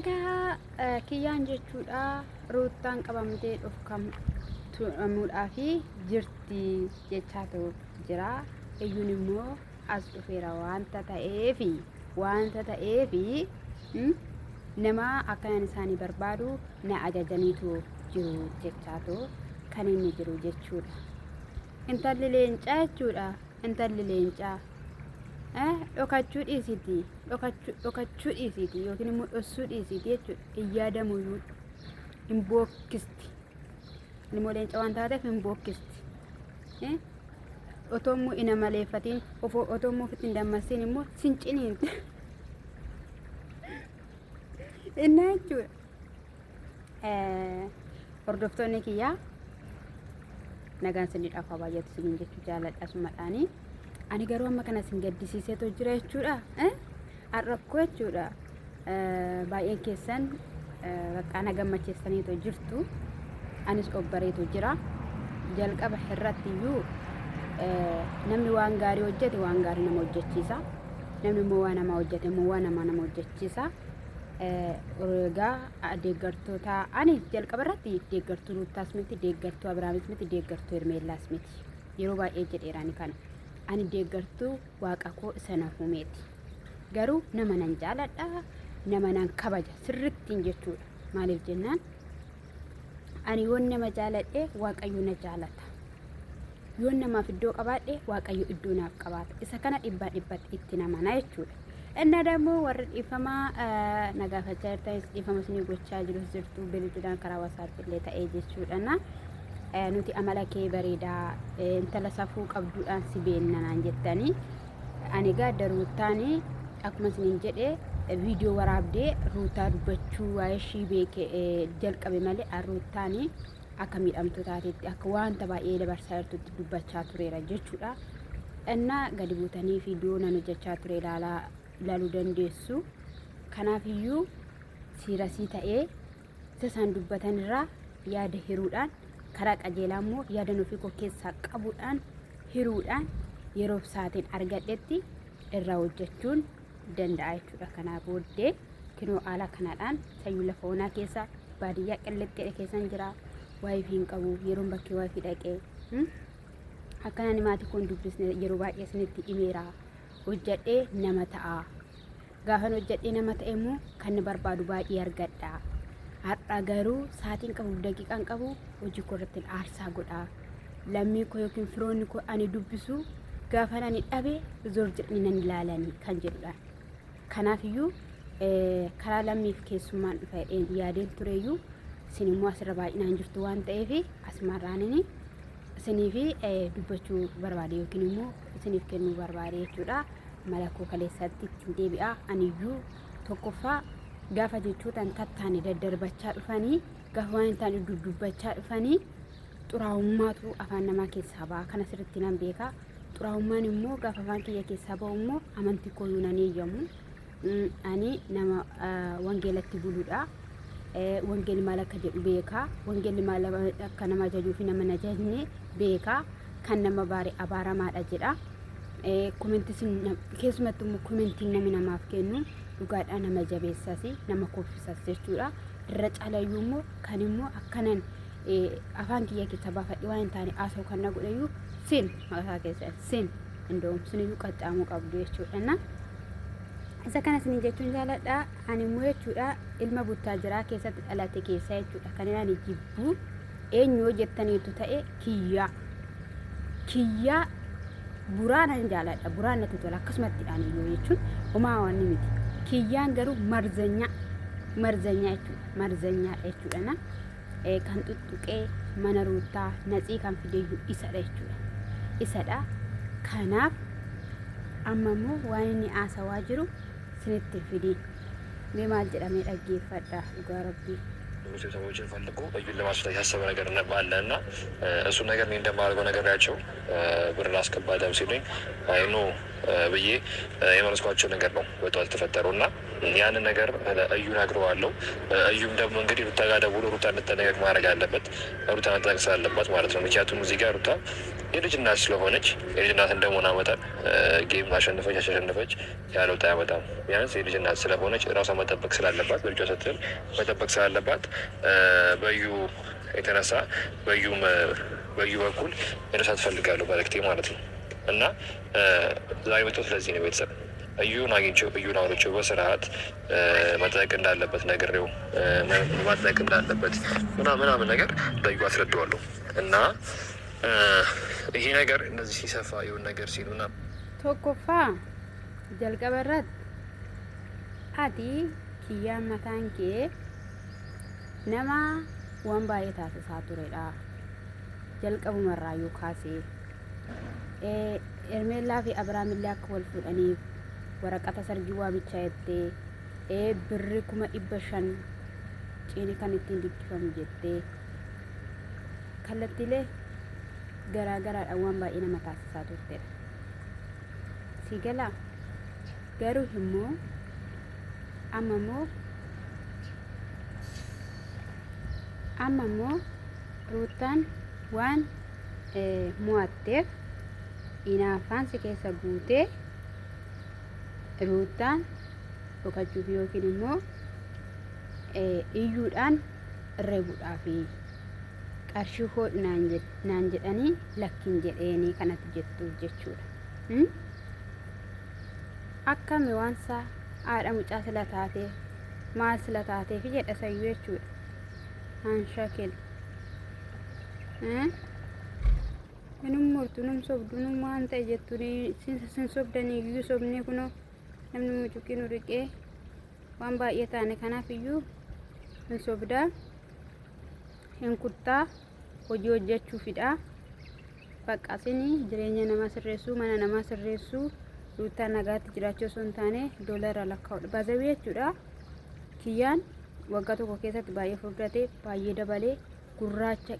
Egaa kiyyaan jechuudha ruutaan qabamtee dhufkam tuudhamuudhaa fi jirti jechaatu jira. Iyyuun immoo as dhufeera wanta ta'eefi nama akkanaan isaanii barbaadu na ajajaniitu jiru jechaatu kan inni jiru jechuudha. Intalli leencaa jechuudha. Intalli leencaa dhokachuu dhiisiti yookiin immoo dhossuu dhiisiti jechuudha. Iyyaadamuyyuu hin bookkisti. Ilmoo leencaa waan taateef hin bookkisti. Otoo immoo ina maleeffatiin otoo immoo ofitti hin dammaqsiin immoo sinciniin innaa jechuudha. Hordoftoonni kiyyaa nagaan sinidhaaf baay'atu siniin jechuu jaaladha sumadhaanii. Ani garuu amma kana sin gaddisiiseetu jira jechuudha. Har'akkoo jechuudha. Baay'een keessan bakka na gammachiistaniitu jirtu. Anis obbareetu jira. Jalqaba irratti iyyuu namni waan gaarii hojjete waan gaarii nama hojjechiisa. Namni immoo waan nama hojjete immoo waan nama hojjechiisa. Egaa deeggartoota ani jalqaba irratti deeggartuu Ruutaas miti, deeggartuu Abiraamis miti, deeggartuu Hermeellaas miti. Yeroo baay'ee jedheerani kana. Ani deeggartuu waaqa koo sana humeeti. Garuu nama nan jaaladha, nama nan kabaja sirrittiin jechuudha. Maaliif jennaan ani yoon nama jaaladhe waaqayyo na jaalata. Yoon namaaf iddoo qabaadhe waaqayyo iddoo naaf qabaata. Isa kana dhibbatti itti namana jechuudha. Inna ደግሞ warri dhiifamaa nagaafachaa jirtanis dhiifama isinii gochaa jirtu bilbilaan karaa WhatsApp illee ta'ee jechuudha. Nuti amala kee bareedaa intala safuu qabduudhaan si beennanaan jettanii ani gaadda Ruutaanii akkuma isiniin jedhe viidiyoo waraabdee Ruutaa dubbachuu waa'ee ishii beekee jalqabe malee Ruutaanii akka miidhamtuu taatetti akka wanta baay'ee dabarsaa jirtutti dubbachaa tureera jechuudha. Innaa gadi buutanii viidiyoo nan hojjechaa ture ilaaluu dandeessu. Kanaaf iyyuu siirasii ta'ee isaan dubbatanirraa yaada hiruudhaan karaa qajeelaa immoo yaada ofii koo keessaa qabuudhaan hiruudhaan yeroo saatiin argadhetti irraa hojjechuun danda'a jechuudha. Kanaaf booddee kinoo haala kanaadhaan sayyuu lafa onaa keessa baadiyyaa qillettee keessan jira. Waayifii hin qabu yeroo bakkee waayifii dhaqee akkanaan maatii koon dubbisne yeroo baay'ee isinitti himeera. Hojjedhee nama ta'a. Gaafan hojjedhee nama ta'e immoo kan na barbaadu baay'ee argadha. Har'a garuu saatiin qabu daqiiqaan qabu hojii koo irratti aarsaa godha. Lammii koo yookiin firoonni koo ani dubbisu gaafan ani dhabe zoor jedhanii nan ilaalanii kan jedhudha. Kanaaf iyyuu karaa lammiif keessummaan dhufee yaadeen tureyyuu isin immoo asirra baay'inaan jirtu waan ta'eef asumarraanini isiniif dubbachuu barbaade yookiin immoo isiniif kennuu barbaade jechuudha. Mala koo kaleessatti ittiin deebi'a. Aniyyuu tokkoffaa gaafa jechuutan tattaane daddarbachaa dhufanii gaafa waan hin taane dubbachaa dhufanii xuraa'ummaatu afaan namaa keessaa ba'a. Kana sirriitti nan beeka. Xuraa'ummaan immoo gaafa afaan kiyya keessaa ba'u immoo amantii koo yuunan eeyyamu. Ani nama wangeelatti buluudha. Wangeelli maal akka jedhu beeka. Wangeelli maal akka nama ajajuu fi nama ajajne beeka. Kan nama baare abaaramaadha jedha. Komentiin keessumattuu immoo komentiin namni namaaf kennu dhugaadhaan nama jabeessas nama koffisas jechuudha. Irra caalayyuu immoo kan immoo akkanan afaan kiyya keessa baafadhe waan hin taane haasa'u kan na godhayyuu sin maqaa keessa sin indoom siniyyuu qaxxaamuu qabdu jechuudha. Isa kana isin jechuun jaaladha. Ani immoo jechuudha ilma buttaa jiraa keessatti dhalate keessa jechuudha. Kan ani jibbu eenyoo jettaniitu ta'e kiyyaa buraanan jaaladha. Buraan natti tola akkasumatti dhaaniyyoo jechuun homaa waan miti. Kiyyaan garuu marzanyaa jechuudha. Marzanyaadha jechuudha. Kan tuttuqee mana Ruutaa natsii kan fideyyuu isadha jechuudha. Isadha. Kanaaf amma immoo waan inni haasawaa jiru sinitti fidii. Mee maal jedhamee dhaggeeffadha dhugaa rabbii. ሰዎችን ፈልጎ በዩን ለማስፈታት ያሰበ ነገር አለና እሱ ነገር እኔ እንደማደርገው ነገራቸው ብር ላስገባ ደም ሲሉኝ አይኑ ብዬ የመለስኳቸው ነገር ነው። በጧል ተፈጠሩና ያንን ነገር እዩ ነግረዋለሁ። እዩም ደግሞ እንግዲህ ሩታ ጋር ደውሎ ሩታ እንድትጠነቀቅ ማድረግ አለበት። ሩታ መጠንቀቅ ስላለባት ማለት ነው። ምክንያቱም እዚህ ጋር ሩታ የልጅ እናት ስለሆነች የልጅ እናት እንደመሆን መጠን ጌም አሸነፈች ያለ ውጣ ያመጣም። ቢያንስ የልጅ እናት ስለሆነች ራሷ መጠበቅ ስላለባት በልጇ ስትል መጠበቅ ስላለባት በዩ የተነሳ በዩ በኩል መድረስ ትፈልጋለሁ መልዕክቴ ማለት ነው። እና ዛሬ መጥቶ ስለዚህ ነው ቤተሰብ እዩን አግኝቼው እዩን አውርቼው በስርዓት መጠየቅ እንዳለበት ነግሬው ማጥለቅ እንዳለበት ምናምን ነገር ለዩ አስረዳዋለሁ። እና ይሄ ነገር እንደዚህ ሲሰፋ የሆነ ነገር ሲሉና ቶኮፋ ጀልቀበረት አቲ ኪያ መታንኬ ነማ ወንባዬ ታስሳ ቱሬዳ ጀልቀቡ መራዩ ካሴ ኤርሜላ ፊ አብራሚላ ከወል ፉደኒፍ waraqata sargii waamichaa jettee birri 500 ciini kan ittiin dikkifamu jettee kallattiilee garaagaraadhaan waan baay'ee nama taasisaa turtedha. Si galaa garuu immoo amma immoo ruutaan waan mo'atteef inaafaan si keessa guutee ruutaan dhokachuuf yookiin immoo iyyuudhaan reebuudhaaf qarshii hodhu naan jedhanii lakkiin jedheenii kanatti jettuuf jechuudha. Akkami waansa haadha mucaa sila taatee maal sila taateef jedha sayyuu jechuudha. Hanshakil num murtu num sobdu num waan ta'e jettuuni sin sobdanii iyyuu sobnee kunoo namni mucuqii nu riqee waan baay'ee taane kanaaf iyyuu hin sobdaa hin kuttaa hojii hojjechuufidha. Bakka isin jireenya namaa sirreessuu mana namaa sirreessuu ruutaa nagaatti jiraachuu osoo hin taane doolara lakkaa'udha baazawii jechuudha. Kiyyaan waggaa tokko keessatti baay'ee furdatee baay'ee dabalee gurraacha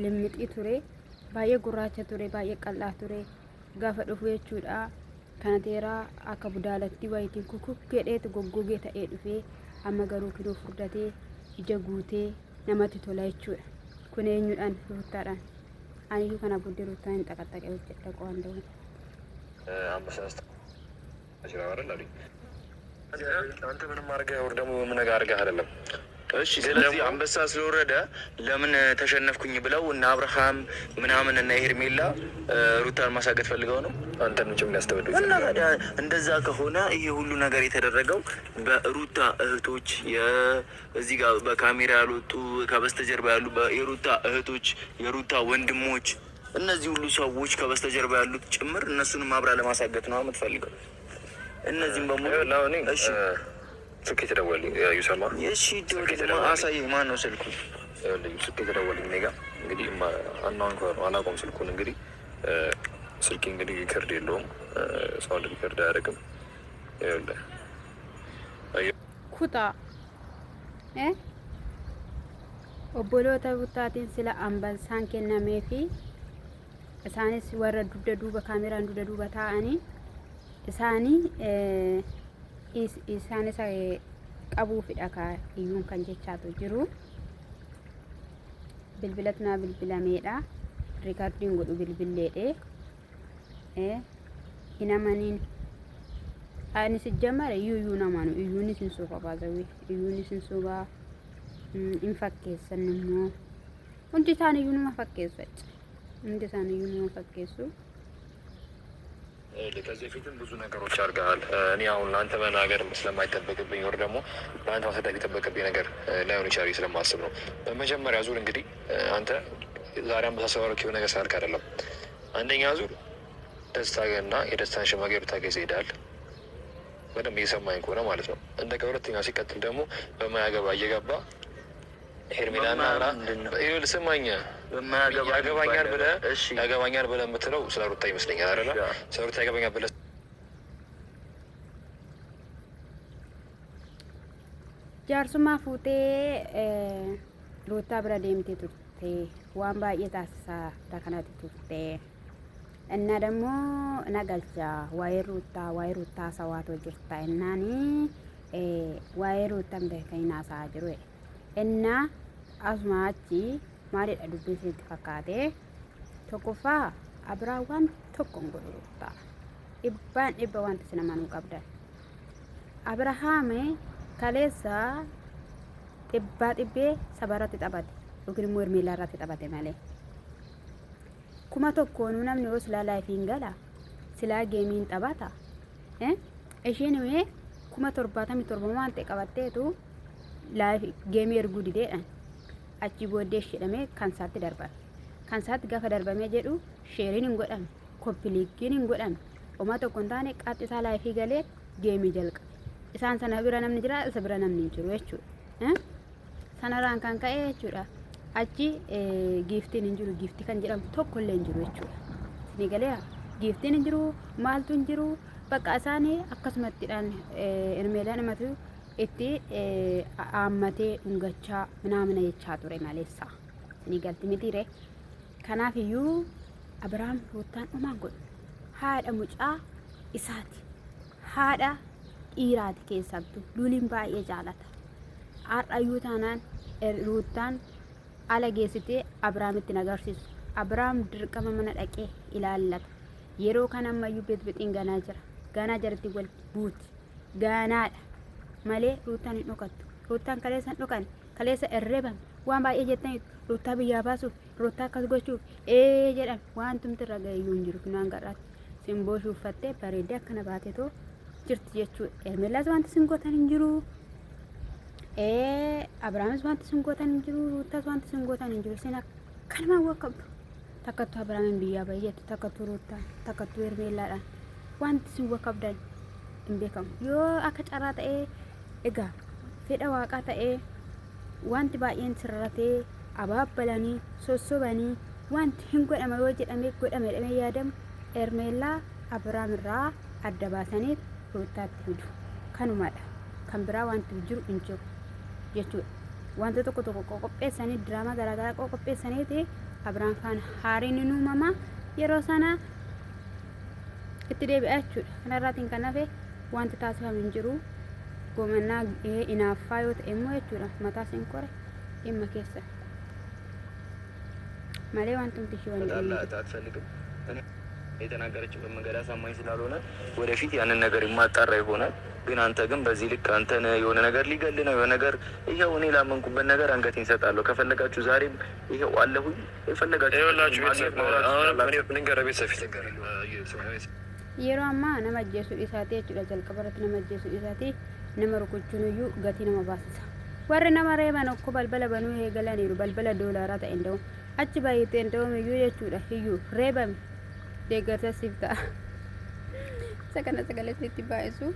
limmixii ture baay'ee gurraacha ture baay'ee qal'aa ture gaafa dhufu jechuudha. Kana teeraa akka budaalatti wayitiin kukukkeedheetu goggogee ta'ee dhufee amma garuu kiloo furdatee ija guutee namatti tola jechuudha. Kun eenyuudhaan ruuttaadhaan aniyyuu kana booddee ruuttaan hin xaqaxaqee hojjedha qo'an ta'u. አንተ ምንም አድርገህ ወር ደግሞ ምን ነገር አድርገህ አይደለም። እሺ ስለዚህ አንበሳ ስለወረደ ለምን ተሸነፍኩኝ ብለው እና አብርሃም ምናምን እና ሄርሜላ ሩታን ማሳገት ፈልገው ነው አንተን ነው የሚያስተበዱት። እና ታዲያ እንደዛ ከሆነ ይሄ ሁሉ ነገር የተደረገው በሩታ እህቶች እዚህ ጋር በካሜራ ያልወጡ ከበስተጀርባ ያሉ የሩታ እህቶች የሩታ ወንድሞች እነዚህ ሁሉ ሰዎች ከበስተጀርባ ያሉት ጭምር እነሱንም አብራ ለማሳገት ነው የምትፈልገው። እነዚህም በሙሉ እሺ ስልክ የተደወለልኝ ዩሰማ እሺ ደውል አሳየኝ። ማን ነው ስልኩ? ስልክ የተደወለልኝ እኔ ጋር እንግዲህ አናውቀውም ስልኩን እንግዲህ ስልክ እንግዲህ ሪከርድ የለውም ሳውንድ ሪከርድ አያደርግም። ኩታ obboloota buttaatiin sila ambasaan kennamee fi isaanis warra dugda duuba kaameraan dugda duuba taa'anii isaanis qabuufidha ka iyyuun kan jechaatu jiru. Bilbilatu naa bilbilameedha riikardiin godhu bilbilleedhe hin amaniin ani sijjamare iyyuu namanu iyyuunis hin suufa baazawii iyyuunis hin suufa hin fakkeessan immoo hundi isaan iyyuu nama fakkeessu hundi isaan iyyuu nama fakkeessu. ከዚህ በፊትም ብዙ ነገሮች አድርገሃል። እኔ አሁን ለአንተ መናገር ስለማይጠበቅብኝ ወር ደግሞ ለአንተ ማስረዳት የጠበቅብኝ ነገር ላይሆን ይችላል ስለማስብ ነው። በመጀመሪያ ዙር እንግዲህ አንተ ዛሬ አመሳሰባሮች የሆነ ነገር ሳልክ አይደለም። አንደኛ ዙር ደስታና የደስታን ሽማግሌ ብታገዝ ይሄዳል። በደንብ እየሰማኝ ከሆነ ማለት ነው። እንደ ከሁለተኛ ሲቀጥል ደግሞ በማያገባ እየገባ ሄርሜላና አብራ ይኸውልህ ስማኝ ያገባኛል ብለህ የምትለው ስለ ሩታ ይመስለኛል አይደለ? ስለ ሩታ ያገባኛል ብለህ jaarsummaa fuutee ruutaa bira deemtee turte waan baay'ee taasisaa kanatti turte እና ደግሞ ነጋልቻ ዋይ ሩታ ሰዋቶ ጅርታ እናኒ waa'ee ruutan beekanii naasaa jiru innaa asuma achi maalidha dubbiin sitti fakkaate tokkoffaa Abiraan waan tokko hin godhu ruutaa dhibbaan dhibba wanti sin amanuu qabdan Abrahaame kaleessa dhibbaa dhibbee sabarratti taphate yookiin immoo Hermeellaa irratti taphate malee kuma tokkoonuu namni yoo silaa laayifiin gala silaa geemiin taphata ishiin immoo 77 waan ta'e qabatteetu laayifi geemii erguu dideedhaan achi booddee jedhamee kan isaatti darbame kan isaatti gaafa darbamee jedhu sheeriin hin godhamne koppiliikiin hin godhamne homaa tokko hin taane qaxxisaa laayifii galee geemii jalqabe isaan sana bira namni jira isa bira namni hin jiru jechuudha sanarraan kan ka'e jechuudha achi giiftiin hin jiru giiftii kan jedhamu tokko illee hin jiru jechuudha ni galee giiftiin hin jiru maaltu hin jiru bakka isaanii akkasumattidhaan Hermeellaan himatu itti aammatee dhungachaa minaamina jechaa ture maleessa ni galti mitiire kanaaf iyyuu Abiraam ruutaan dhumaan godhu haadha mucaa isaati haadha dhiiraati keessattu luliin baay'ee jaalata har'ayyuu taanaan ruutaan ala geessitee Abiraamitti agarsiisu Abiraam dirqama mana dhaqee ilaallata yeroo kan ammayyuu beetbexiin ganaa jirti wal buuti ganaadha malee ruutaan hin dhokattu ruutaan kaleessa hin dhokan kaleessa irreebame waan baay'ee jettaniitu ruutaa biyyaa baasuuf ruutaa akkas gochuuf jedhan waan tumti irra gaheeyyuu hin jiru finaan garraatti simboo shuuffattee bareeddee akkana baatetoo jirti jechuudha Hermeellaas wanti sin gootan hin jiru Abrahaamis wanti sin gootan hin jiru ruutaas wanti sin gootan hin jiru sin akkanumaan wakkabdu takkattuu Abrahaamin biyyaa baay'eetu takkattuu ruutaan takkattuu Hermeellaadhaan wanti sin wakkabdan hin beekamu yoo akka carraa ta'ee egaa fedha waaqaa ta'ee wanti baay'een sirratee abaabbalanii sossobanii wanti hin godhama yoo jedhamee godhamee yaadamu Hermeellaa Abiraam irraa adda baasanii ruutaatti fidu kanumadha kan biraa wanti jiru hin jiru jechuudha wanta tokko qopheessanii diraamaa garaagaraa qopheessaniiti Abiraam kan haariin ni uumama yeroo sana itti deebi'a jechuudha kanarraatiin kan hafe wanti taasifame hin jiru gomannaa inaaffaa yoo ta'e immoo jechuudha mataa siin kore dhimma keessa malee wantumti ishee አትፈልግም የተናገረችበት መንገድ አሳማኝ ስላልሆነ ወደፊት ያንን ነገር የማጣራ ይሆናል። ግን አንተ ግን በዚህ ልክ አንተን የሆነ ነገር ሊገል ነው የሆነ ነገር ይሄው እኔ ላመንኩበት ነገር አንገቴን እሰጣለሁ። ከፈለጋችሁ ዛሬም ይሄው አለሁኝ የፈለጋችሁ yeroo ammaa nama ajjeesuu isaati jechuudha jalqabarratti nama ajjeesuu isaati nama rukuchuun iyyuu gatii nama baasisa warri nama reeban okko balbala banuu eegalaniiru balbala doolaaraa ta'e nda'u achi baay'ee nda'u iyyuu jechuudha iyyuu reebame deeggarsa siif ta'a isa kana sagalee sitti baay'isu